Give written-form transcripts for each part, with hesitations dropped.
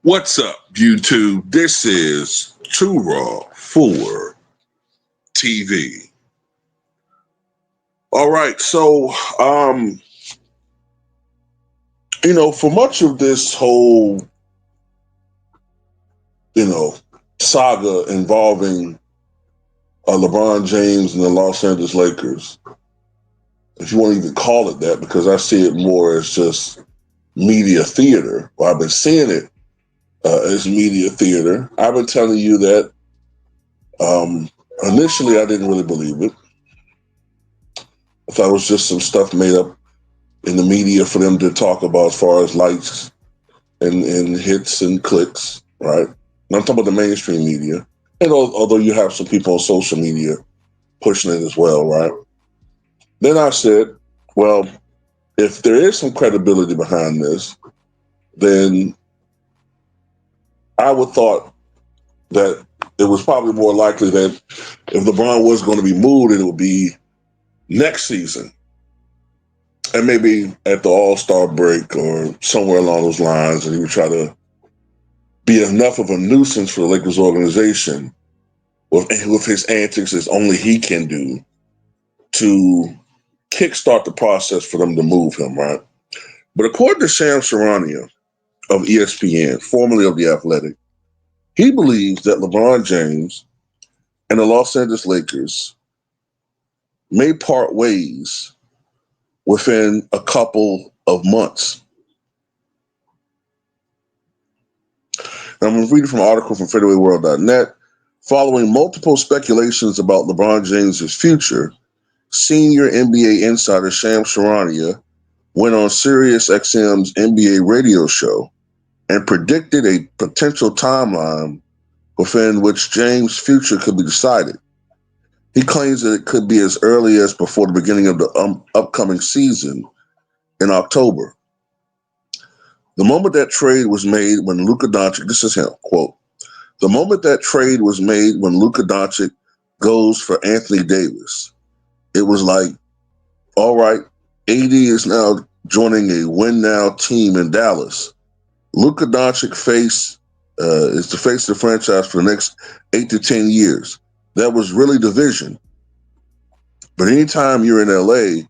What's up, YouTube? This is Too Raw for TV. All right, so for much of this whole, you know, saga involving LeBron James and the Los Angeles Lakers, if you want to even call it that, because I see it more as just media theater. Well, I've been seeing it as media theater. I've been telling you that initially I didn't really believe it. I thought it was just some stuff made up in the media for them to talk about as far as likes and hits and clicks, right? And I'm talking about the mainstream media. And although you have some people on social media pushing it as well, right? Then I said, well, if there is some credibility behind this, then I would thought that it was probably more likely that if LeBron was going to be moved, it would be next season. And maybe at the All-Star break or somewhere along those lines, and he would try to be enough of a nuisance for the Lakers organization with his antics as only he can do to kickstart the process for them to move him, right? But according to Charania of ESPN, formerly of The Athletic, he believes that LeBron James and the Los Angeles Lakers may part ways within a couple of months. And I'm going to read from an article from FadeawayWorld.net. Following multiple speculations about LeBron James' future, senior NBA insider Shams Charania went on SiriusXM's NBA radio show and predicted a potential timeline within which James' future could be decided. He claims that it could be as early as before the beginning of the upcoming season in October. The moment that trade was made when Luka Doncic, this is him, quote, the moment that trade was made when Luka Doncic goes for Anthony Davis, it was like, all right, AD is now joining a win now team in Dallas. Luka Doncic is the face of the franchise for the next 8 to 10 years. That was really the vision. But anytime you're in LA,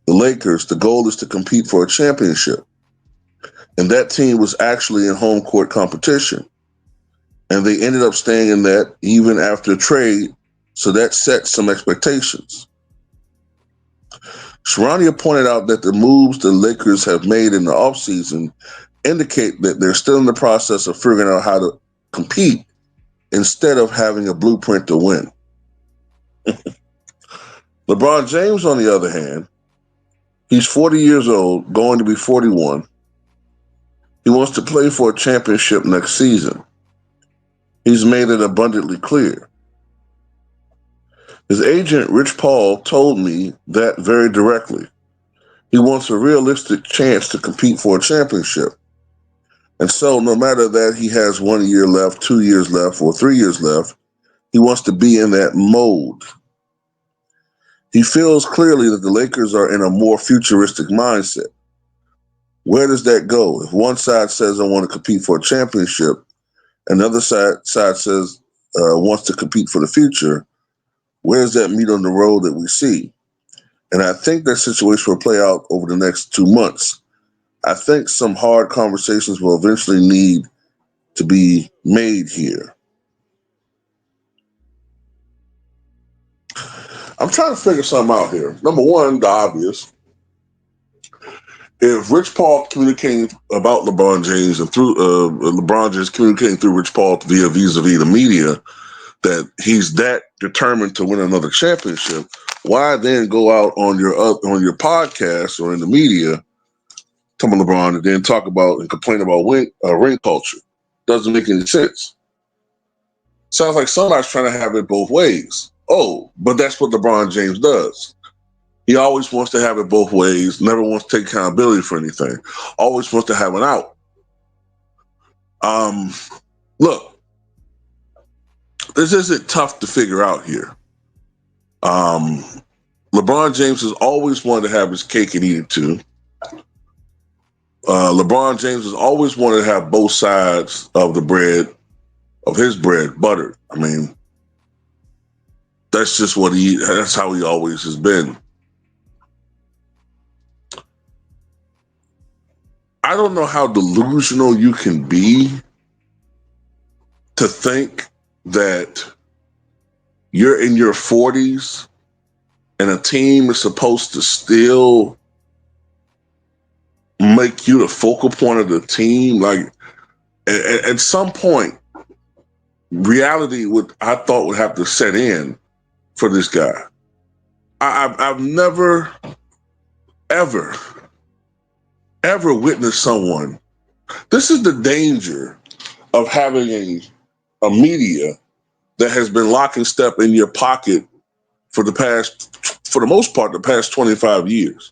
the Lakers, the goal is to compete for a championship. And that team was actually in home court competition. And they ended up staying in that even after trade. So that set some expectations. Charania pointed out that the moves the Lakers have made in the offseason indicate that they're still in the process of figuring out how to compete instead of having a blueprint to win. LeBron James, on the other hand, he's 40 years old, going to be 41. He wants to play for a championship next season. He's made it abundantly clear. His agent, Rich Paul, told me that very directly. He wants a realistic chance to compete for a championship. And so no matter that he has 1 year left, 2 years left, or 3 years left, he wants to be in that mode. He feels clearly that the Lakers are in a more futuristic mindset. Where does that go? If one side says, I want to compete for a championship, and the other side says wants to compete for the future, where does that meet on the road that we see? And I think that situation will play out over the next 2 months. I think some hard conversations will eventually need to be made here. I'm trying to figure something out here. Number one, the obvious. If Rich Paul communicating about LeBron James and through LeBron James communicating through Rich Paul via vis-a-vis the media that he's that determined to win another championship, why then go out on your podcast or in the media, talking about LeBron, and then talk about and complain about ring culture? Doesn't make any sense. Sounds like somebody's trying to have it both ways. Oh, but that's what LeBron James does. He always wants to have it both ways, never wants to take accountability for anything, always wants to have an out. Look, this isn't tough to figure out here. LeBron James has always wanted to have his cake and eat it too. LeBron James has always wanted to have both sides of the bread, of his bread, buttered. I mean, that's just that's how he always has been. I don't know how delusional you can be to think that you're in your 40s and a team is supposed to still make you the focal point of the team. Like, at some point, reality I thought would have to set in for this guy. I've never, ever, ever witnessed someone. This is the danger of having a media that has been locking step in your pocket for the most part, the past 25 years,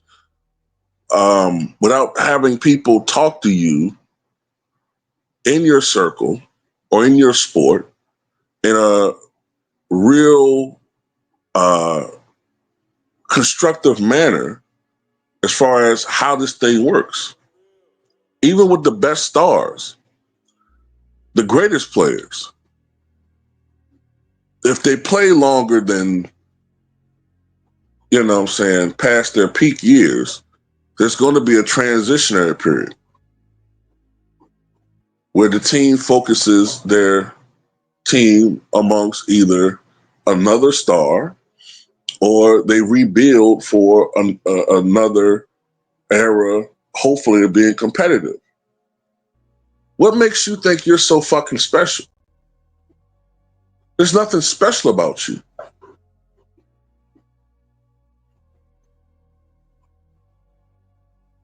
without having people talk to you in your circle or in your sport in a real constructive manner as far as how this thing works. Even with the best stars, the greatest players, if they play longer than, past their peak years, there's going to be a transitionary period where the team focuses their team amongst either another star or they rebuild for another era, hopefully of being competitive. What makes you think you're so fucking special? There's nothing special about you.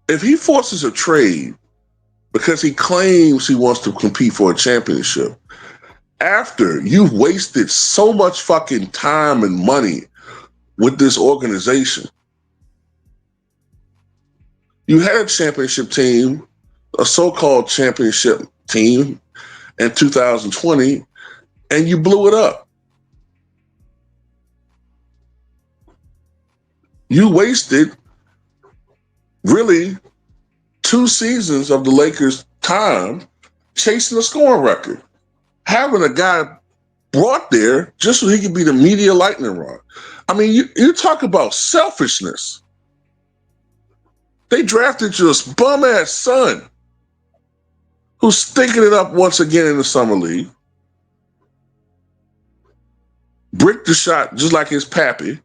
If he forces a trade because he claims he wants to compete for a championship, after you've wasted so much fucking time and money with this organization, you had a championship team, a so-called championship team in 2020, and you blew it up. You wasted really 2 seasons of the Lakers' time chasing a scoring record. Having a guy brought there just so he could be the media lightning rod. I mean, you talk about selfishness. They drafted your bum-ass son, who's stinking it up once again in the summer league. Bricked the shot just like his pappy.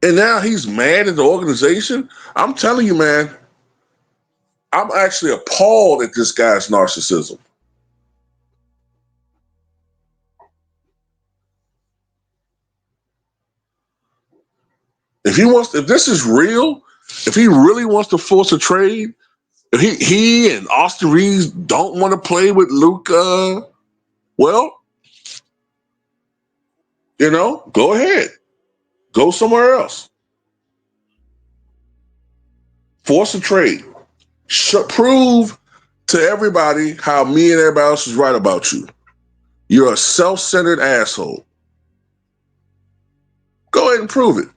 And now he's mad at the organization. I'm telling you, man, I'm actually appalled at this guy's narcissism. If this is real, if he really wants to force a trade, if he and Austin Reeves don't want to play with Luka, well, go ahead. Go somewhere else. Force a trade. Prove to everybody how me and everybody else is right about you. You're a self-centered asshole. Go ahead and prove it.